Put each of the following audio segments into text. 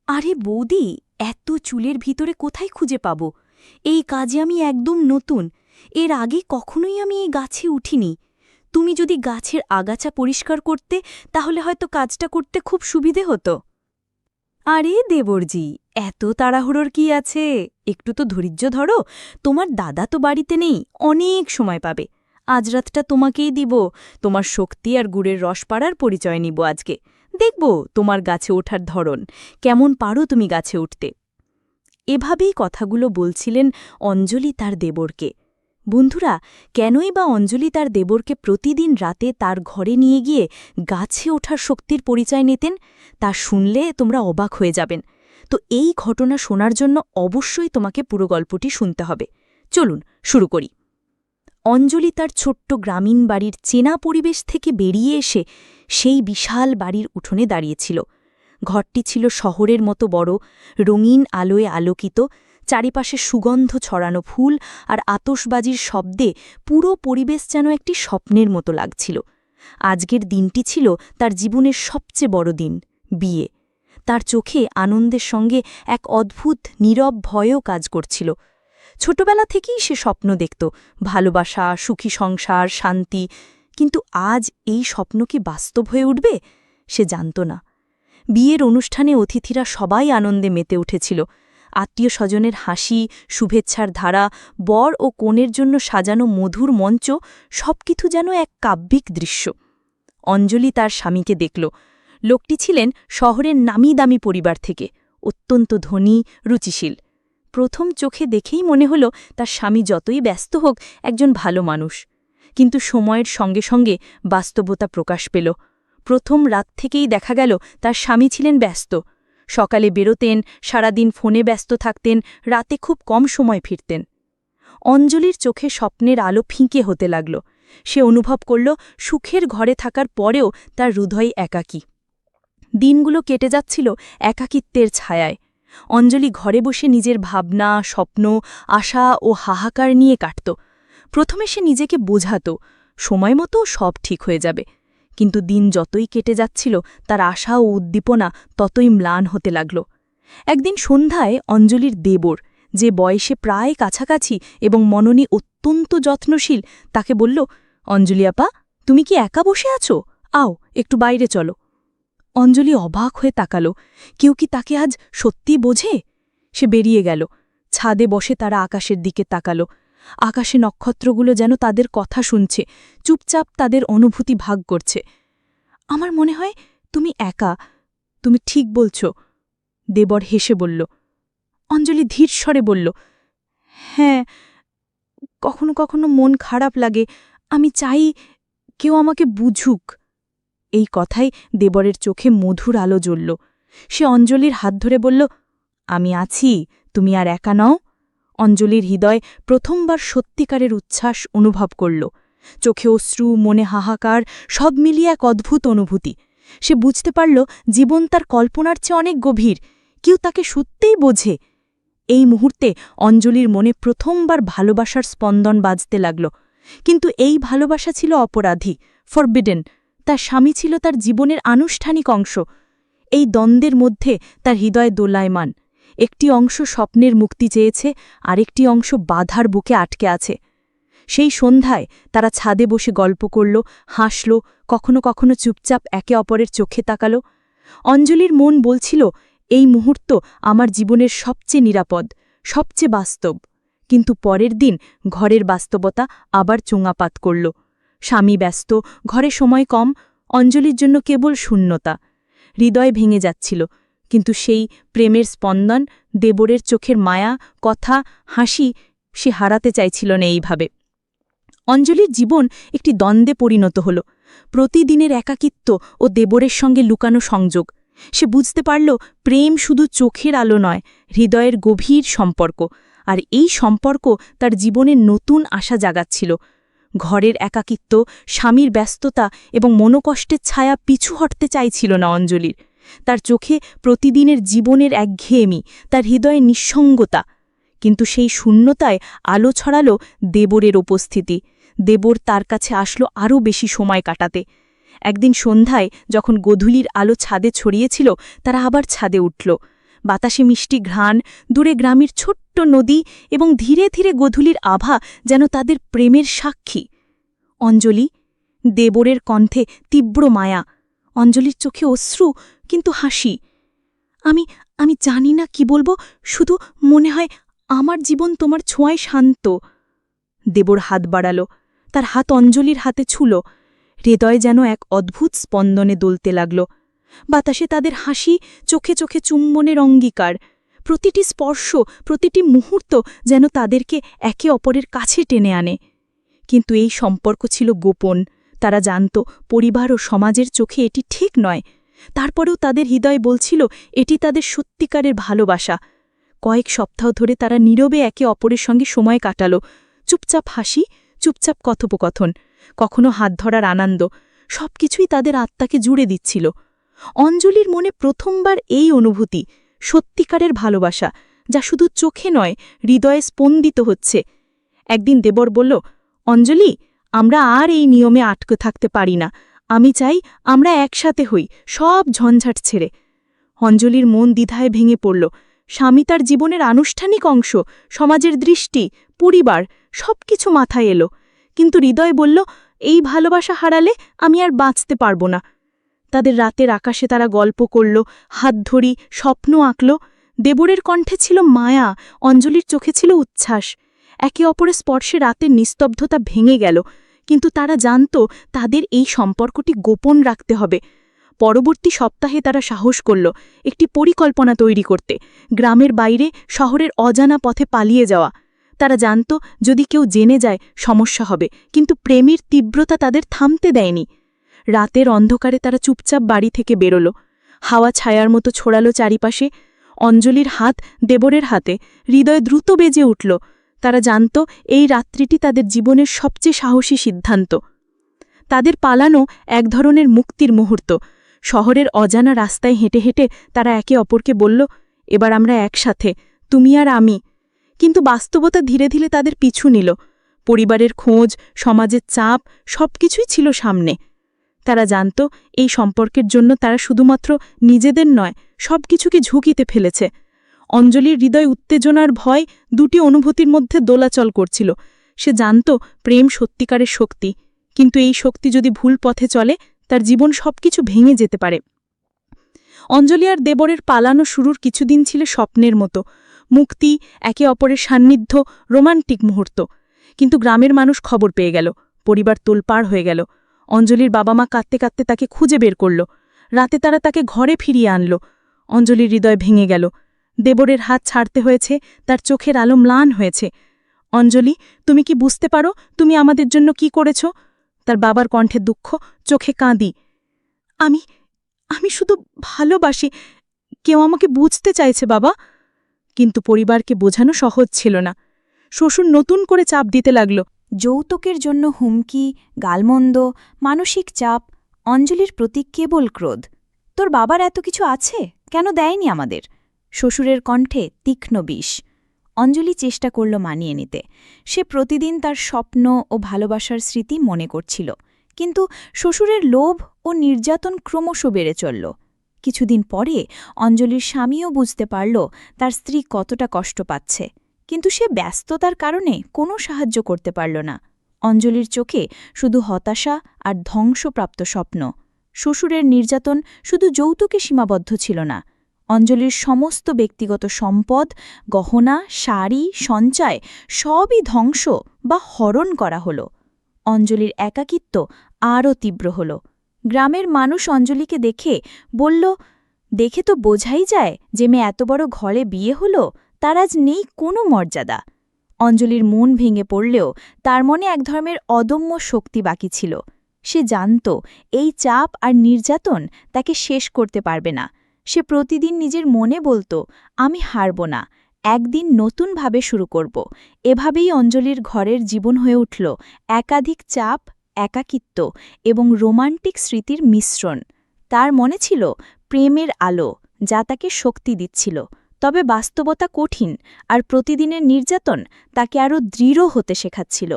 আরে বৌদি, এত চুলের ভিতরে কোথায় খুঁজে পাব? এই কাজে আমি একদম নতুন। এর আগে কখনোই আমি এই গাছে উঠিনি। তুমি যদি গাছের আগাছা পরিষ্কার করতে, তাহলে হয়তো কাজটা করতে খুব সুবিধে হতো। আরে দেবরজি, এত তাড়াহুড়োর কি আছে? একটু তো ধৈর্য ধরো। তোমার দাদা তো বাড়িতে নেই, অনেক সময় পাবে। আজ রাতটা তোমাকেই দিব। তোমার শক্তি আর গুড়ের রস পাড়ার পরিচয় নিব আজকে। দেখব তোমার গাছে ওঠার ধরন, কেমন পারো তুমি গাছে উঠতে। এভাবেই কথাগুলো বলছিলেন অঞ্জলি তার দেবরকে। বন্ধুরা, কেনই বা অঞ্জলি তার দেবরকে প্রতিদিন রাতে তার ঘরে নিয়ে গিয়ে গাছে ওঠার শক্তির পরিচয় নিতেন, তা শুনলে তোমরা অবাক হয়ে যাবেন। তো এই ঘটনা শোনার জন্য অবশ্যই তোমাকে পুরো গল্পটি শুনতে হবে। চলুন শুরু করি। অঞ্জলি তার ছোট্ট গ্রামীণ বাড়ির চেনা পরিবেশ থেকে বেরিয়ে এসে সেই বিশাল বাড়ির উঠোনে দাঁড়িয়েছিল। ঘরটি ছিল শহরের মতো বড়, রঙিন আলোয় আলোকিত, চারিপাশে সুগন্ধ ছড়ানো ফুল আর আতশবাজির শব্দে পুরো পরিবেশ যেন একটি স্বপ্নের মতো লাগছিল। আজকের দিনটি ছিল তার জীবনের সবচেয়ে বড় দিন, বিয়ে। তার চোখে আনন্দের সঙ্গে এক অদ্ভুত নীরব ভয়ও কাজ করছিল। ছোটবেলা থেকেই সে স্বপ্ন দেখত, ভালোবাসা, সুখী সংসার, শান্তি। কিন্তু আজ এই স্বপ্ন কি বাস্তব হয়ে উঠবে? সে জানত না। বিয়ের অনুষ্ঠানে অতিথিরা সবাই আনন্দে মেতে উঠেছিল। আত্মীয় স্বজনের হাসি, শুভেচ্ছার ধারা, বর ও কনের জন্য সাজানো মধুর মঞ্চ, সবকিছু যেন এক কাব্যিক দৃশ্য। অঞ্জলি তার স্বামীকে দেখল। লোকটি ছিলেন শহরের নামি দামি পরিবার থেকে, অত্যন্ত ধনী, রুচিশীল। প্রথম চোখে দেখেই মনে হল তার স্বামী যতই ব্যস্ত হোক একজন ভালো মানুষ। কিন্তু সময়ের সঙ্গে সঙ্গে বাস্তবতা প্রকাশ পেল। প্রথম রাত থেকেই দেখা গেল তার স্বামী ছিলেন ব্যস্ত। সকালে বেরোতেন, সারাদিন ফোনে ব্যস্ত থাকতেন, রাতে খুব কম সময় ফিরতেন। অঞ্জলির চোখে স্বপ্নের আলো ফিকে হতে লাগল। সে অনুভব করল সুখের ঘরে থাকার পরেও তার হৃদয় একাকী। দিনগুলো কেটে যাচ্ছিল একাকিত্বের ছায়ায়। অঞ্জলি ঘরে বসে নিজের ভাবনা, স্বপ্ন, আশা ও হাহাকার নিয়ে কাটত। প্রথমে সে নিজেকে বোঝাত, সময় মতো সব ঠিক হয়ে যাবে। কিন্তু দিন যতই কেটে যাচ্ছিল তার আশা ও উদ্দীপনা ততই ম্লান হতে লাগল। একদিন সন্ধ্যায় অঞ্জলির দেবর, যে বয়সে প্রায় কাছাকাছি এবং মননে অত্যন্ত যত্নশীল, তাকে বলল, অঞ্জলি আপা, তুমি কি একা বসে আছো? আও, একটু বাইরে চলো। অঞ্জলি অবাক হয়ে তাকাল। কেউ কি তাকে আজ সত্যি বোঝে? সে বেরিয়ে গেল। ছাদে বসে তারা আকাশের দিকে তাকাল। আকাশে নক্ষত্রগুলো যেন তাদের কথা শুনছে, চুপচাপ তাদের অনুভূতি ভাগ করছে। আমার মনে হয় তুমি একা। তুমি ঠিক বলছ, দেবর হেসে বলল। অঞ্জলি ধীর স্বরে বলল, হ্যাঁ, কখনো কখনো মন খারাপ লাগে। আমি চাই কেউ আমাকে বুঝুক। এই কথায় দেবরের চোখে মধুর আলো জ্বলল। সে অঞ্জলির হাত ধরে বলল, আমি আছি, তুমি আর একা নও। অঞ্জলির হৃদয় প্রথমবার সত্যিকারের উচ্ছ্বাস অনুভব করল। চোখে অশ্রু, মনে হাহাকার, সব মিলিয়ে এক অদ্ভুত অনুভূতি। সে বুঝতে পারল জীবন তার কল্পনার চেয়ে অনেক গভীর, কেউ তাকে সত্যিই বোঝে। এই মুহূর্তে অঞ্জলির মনে প্রথমবার ভালোবাসার স্পন্দন বাজতে লাগল। কিন্তু এই ভালোবাসা ছিল অপরাধী, ফরবিডেন। তার স্বামী ছিল তার জীবনের আনুষ্ঠানিক অংশ। এই দ্বন্দ্বের মধ্যে তার হৃদয় দোলায়মান। একটি অংশ স্বপ্নের মুক্তি চেয়েছে, আরেকটি অংশ বাধার বুকে আটকে আছে। সেই সন্ধ্যায় তারা ছাদে বসে গল্প করল, হাসল, কখনো কখনো চুপচাপ একে অপরের চোখে তাকাল। অঞ্জলির মন বলছিল, এই মুহূর্ত আমার জীবনের সবচেয়ে নিরাপদ, সবচেয়ে বাস্তব। কিন্তু পরের দিন ঘরের বাস্তবতা আবার চোঙাপাত করল। স্বামী ব্যস্ত, ঘরে সময় কম, অঞ্জলির জন্য কেবল শূন্যতা। হৃদয় ভেঙে যাচ্ছিল, কিন্তু সেই প্রেমের স্পন্দন, দেবরের চোখের মায়া, কথা, হাসি, সে হারাতে চাইছিল না এইভাবে। অঞ্জলির জীবন একটি দ্বন্দ্বে পরিণত হল। প্রতিদিনের একাকিত্ব ও দেবরের সঙ্গে লুকানো সংযোগ। সে বুঝতে পারল প্রেম শুধু চোখের আলো নয়, হৃদয়ের গভীর সম্পর্ক। আর এই সম্পর্ক তার জীবনের নতুন আশা জাগাচ্ছিল। ঘরের একাকিত্ব, স্বামীর ব্যস্ততা এবং মনোকষ্টের ছায়া পিছু হটতে চাইছিল না অঞ্জলির। তার চোখে প্রতিদিনের জীবনের একঘেয়েমি, তার হৃদয়ে নিঃসঙ্গতা। কিন্তু সেই শূন্যতায় আলো ছড়াল দেবরের উপস্থিতি। দেবর তার কাছে আসলো আরও বেশি সময় কাটাতে। একদিন সন্ধ্যায় যখন গোধূলির আলো ছাদে ছড়িয়েছিল, তারা আবার ছাদে উঠল। বাতাসে মিষ্টি ঘ্রাণ, দূরে গ্রামের ছোট্ট নদী এবং ধীরে ধীরে গোধূলির আভা যেন তাদের প্রেমের সাক্ষী। অঞ্জলি, দেবরের কণ্ঠে তীব্র মায়া, অঞ্জলির চোখে অশ্রু, কিন্তু হাসি। আমি আমি জানি না কি বলবো, শুধু মনে হয় আমার জীবন তোমার ছোঁয়ায় শান্ত। দেবর হাত বাড়াল, তার হাত অঞ্জলির হাতে ছুল। হৃদয় যেন এক অদ্ভুত স্পন্দনে দুলতে লাগল। বাতাসে তাদের হাসি, চোখে চোখে চুম্বনের অঙ্গীকার। প্রতিটি স্পর্শ, প্রতিটি মুহূর্ত যেন তাদেরকে একে অপরের কাছে টেনে আনে। কিন্তু এই সম্পর্ক ছিল গোপন। তারা জানত পরিবার ও সমাজের চোখে এটি ঠিক নয়। তারপরেও তাদের হৃদয় বলছিল এটি তাদের সত্যিকারের ভালোবাসা। কয়েক সপ্তাহ ধরে তারা নীরবে একে অপরের সঙ্গে সময় কাটাল। চুপচাপ হাসি, চুপচাপ কথোপকথন, কখনো হাত ধরার আনন্দ, সবকিছুই তাদের আত্মাকে জুড়ে দিচ্ছিল। অঞ্জলির মনে প্রথমবার এই অনুভূতি, সত্যিকারের ভালোবাসা, যা শুধু চোখে নয়, হৃদয়ে স্পন্দিত হচ্ছে। একদিন দেবর বলল, অঞ্জলি, আমরা আর এই নিয়মে আটকে থাকতে পারি না। আমি চাই আমরা একসাথে হই, সব ঝঞ্ঝাট ছেড়ে। অঞ্জলির মন দ্বিধায় ভেঙে পড়ল। স্বামী তার জীবনের আনুষ্ঠানিক অংশ, সমাজের দৃষ্টি, পরিবার, সবকিছু মাথায় এলো। কিন্তু হৃদয় বলল, এই ভালোবাসা হারালে আমি আর বাঁচতে পারব না। তাদের রাতের আকাশে তারা গল্প করল, হাত ধরি, স্বপ্ন আঁকল। দেবরের কণ্ঠে ছিল মায়া, অঞ্জলির চোখে ছিল উচ্ছ্বাস। একে অপরের স্পর্শে রাতের নিস্তব্ধতা ভেঙে গেল। কিন্তু তারা জানত তাদের এই সম্পর্কটি গোপন রাখতে হবে। পরবর্তী সপ্তাহে তারা সাহস করল একটি পরিকল্পনা তৈরি করতে, গ্রামের বাইরে, শহরের অজানা পথে পালিয়ে যাওয়া। তারা জানত যদি কেউ জেনে যায় সমস্যা হবে, কিন্তু প্রেমের তীব্রতা তাদের থামতে দেয়নি। রাতের অন্ধকারে তারা চুপচাপ বাড়ি থেকে বেরোল। হাওয়া ছায়ার মতো ছড়ালো চারিপাশে। অঞ্জলির হাত দেবরের হাতে, হৃদয় দ্রুত বেজে উঠল। তারা জানত এই রাত্রিটি তাদের জীবনের সবচেয়ে সাহসী সিদ্ধান্ত। তাদের পালানো এক ধরনের মুক্তির মুহূর্ত। শহরের অজানা রাস্তায় হেঁটে হেঁটে তারা একে অপরকে বলল, এবার আমরা একসাথে, তুমি আর আমি। কিন্তু বাস্তবতা ধীরে ধীরে তাদের পিছু নিল। পরিবারের খোঁজ, সমাজের চাপ, সবকিছুই ছিল সামনে। তারা জানত এই সম্পর্কের জন্য তারা শুধুমাত্র নিজেদের নয়, সবকিছুকে ঝুঁকিতে ফেলেছে। অঞ্জলির হৃদয় উত্তেজনার ভয় দুটি অনুভূতির মধ্যে দোলাচল করছিল। সে জানত প্রেম সত্যিকারের শক্তি, কিন্তু এই শক্তি যদি ভুল পথে চলে, তার জীবন সবকিছু ভেঙে যেতে পারে। অঞ্জলি আর দেবরের পালানো শুরুর কিছুদিন ছিল স্বপ্নের মতো, মুক্তি, একে অপরের সান্নিধ্য, রোমান্টিক মুহূর্ত। কিন্তু গ্রামের মানুষ খবর পেয়ে গেল, পরিবার তোলপাড় হয়ে গেল। অঞ্জলির বাবা মা কাঁদতে কাঁদতে তাকে খুঁজে বের করল। রাতে তারা তাকে ঘরে ফিরিয়ে আনল। অঞ্জলির হৃদয় ভেঙে গেল। দেবরের হাত ছাড়তে হয়েছে, তার চোখের আলো ম্লান হয়েছে। অঞ্জলি, তুমি কি বুঝতে পারো তুমি আমাদের জন্য কি করেছ? তার বাবার কণ্ঠে দুঃখ, চোখে কাঁদি। আমি আমি শুধু ভালোবাসি, কেউ আমাকে বুঝতে চাইছে বাবা। কিন্তু পরিবারকে বোঝানো সহজ ছিল না। শ্বশুর নতুন করে চাপ দিতে লাগল। যৌতুকের জন্য হুমকি, গালমন্দ, মানসিক চাপ। অঞ্জলির প্রতি কেবল ক্রোধ। তোর বাবার এত কিছু আছে, কেন দেয়নি আমাদের? শ্বশুরের কণ্ঠে তীক্ষ্ণ বিষ। অঞ্জলি চেষ্টা করল মানিয়ে নিতে। সে প্রতিদিন তার স্বপ্ন ও ভালোবাসার স্মৃতি মনে করছিল। কিন্তু শ্বশুরের লোভ ও নির্যাতন ক্রমশ বেড়ে চলল। কিছুদিন পরে অঞ্জলির স্বামীও বুঝতে পারল তার স্ত্রী কতটা কষ্ট পাচ্ছে। কিন্তু সে ব্যস্ততার কারণে কোনো সাহায্য করতে পারল না। অঞ্জলির চোখে শুধু হতাশা আর ধ্বংসপ্রাপ্ত স্বপ্ন। শ্বশুরের নির্যাতন শুধু যৌতুকে সীমাবদ্ধ ছিল না। অঞ্জলির সমস্ত ব্যক্তিগত সম্পদ, গহনা, শাড়ি, সঞ্চয় সবই ধ্বংস বা হরণ করা হল। অঞ্জলির একাকিত্ব আরও তীব্র হল। গ্রামের মানুষ অঞ্জলিকে দেখে বলল, দেখে তো বোঝাই যায় যে মেয়ে এত বড় ঘরে বিয়ে হল, তার আজ নেই কোনো মর্যাদা। অঞ্জলির মন ভেঙে পড়লেও তার মনে এক ধরনের অদম্য শক্তি বাকি ছিল। সে জানত এই চাপ আর নির্যাতন তাকে শেষ করতে পারবে না। সে প্রতিদিন নিজের মনে বলত, আমি হারব না, একদিন নতুনভাবে শুরু করব। এভাবেই অঞ্জলির ঘরের জীবন হয়ে উঠল একাধিক চাপ, একাকিত্ব এবং রোমান্টিক স্মৃতির মিশ্রণ। তার মনে ছিল প্রেমের আলো, যা তাকে শক্তি দিচ্ছিল। তবে বাস্তবতা কঠিন, আর প্রতিদিনের নির্যাতন তাকে আরও দৃঢ় হতে শেখাচ্ছিল।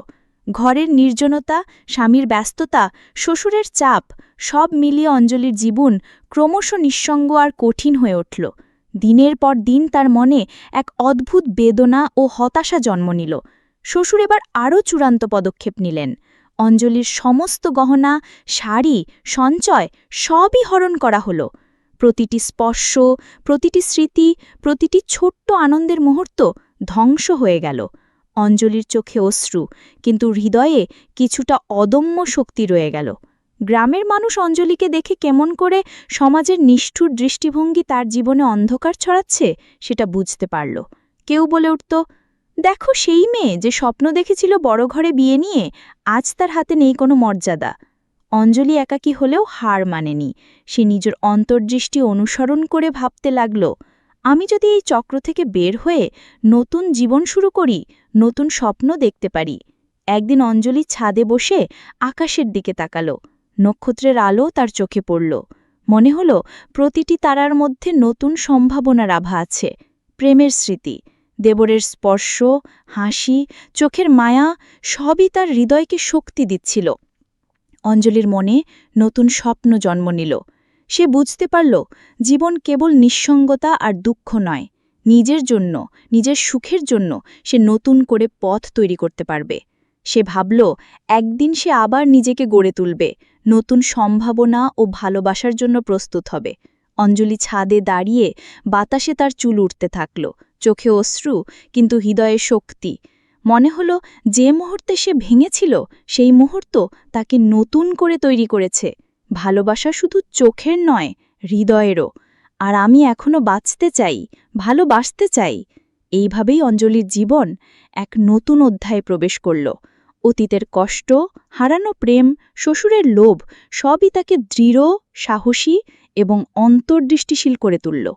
ঘরের নির্জনতা, স্বামীর ব্যস্ততা, শ্বশুরের চাপ সব মিলিয়ে অঞ্জলির জীবন ক্রমশ নিঃসঙ্গ আর কঠিন হয়ে উঠল। দিনের পর দিন তার মনে এক অদ্ভুত বেদনা ও হতাশা জন্ম নিল। শ্বশুর এবার আরও চূড়ান্ত পদক্ষেপ নিলেন। অঞ্জলির সমস্ত গহনা, শাড়ি, সঞ্চয় সবই হরণ করা হল। প্রতিটি স্পর্শ, প্রতিটি স্মৃতি, প্রতিটি ছোট্ট আনন্দের মুহূর্ত ধ্বংস হয়ে গেল। অঞ্জলির চোখে অশ্রু, কিন্তু হৃদয়ে কিছুটা অদম্য শক্তি রয়ে গেল। গ্রামের মানুষ অঞ্জলিকে দেখে কেমন করে সমাজের নিষ্ঠুর দৃষ্টিভঙ্গি তার জীবনে অন্ধকার ছড়াচ্ছে সেটা বুঝতে পারল। কেউ বলে উঠত, দেখো সেই মেয়ে যে স্বপ্ন দেখেছিল বড় ঘরে বিয়ে নিয়ে, আজ তার হাতে নেই কোনো মর্যাদা। অঞ্জলি একাকী হলেও হার মানেনি। সে নিজের অন্তর্দৃষ্টি অনুসরণ করে ভাবতে লাগল, আমি যদি এই চক্র থেকে বের হয়ে নতুন জীবন শুরু করি, নতুন স্বপ্ন দেখতে পারি। একদিন অঞ্জলি ছাদে বসে আকাশের দিকে তাকাল। নক্ষত্রের আলো তার চোখে পড়ল। মনে হল প্রতিটি তারার মধ্যে নতুন সম্ভাবনার আভা আছে। প্রেমের স্মৃতি, দেবরের স্পর্শ, হাসি, চোখের মায়া সবই তার হৃদয়কে শক্তি দিচ্ছিল। অঞ্জলির মনে নতুন স্বপ্ন জন্ম নিল। সে বুঝতে পারল, জীবন কেবল নিঃসঙ্গতা আর দুঃখ নয়। নিজের জন্য, নিজের সুখের জন্য সে নতুন করে পথ তৈরি করতে পারবে। সে ভাবল, একদিন সে আবার নিজেকে গড়ে তুলবে, নতুন সম্ভাবনা ও ভালোবাসার জন্য প্রস্তুত হবে। অঞ্জলি ছাদে দাঁড়িয়ে বাতাসে তার চুল উঠতে থাকল, চোখে অশ্রু, কিন্তু হৃদয়ে শক্তি। মনে হল, যে মুহূর্তে সে ভেঙেছিল সেই মুহূর্ত তাকে নতুন করে তৈরি করেছে। ভালোবাসা শুধু চোখের নয়, হৃদয়েরও। আর আমি এখনো বাঁচতে চাই, ভালোবাসতে চাই। এইভাবেই অঞ্জলির জীবন এক নতুন অধ্যায়ে প্রবেশ করল। অতীতের কষ্ট, হারানো প্রেম, শ্বশুরের লোভ সবই তাকে দৃঢ়, সাহসী এবং অন্তর্দৃষ্টিশীল করে তুলল।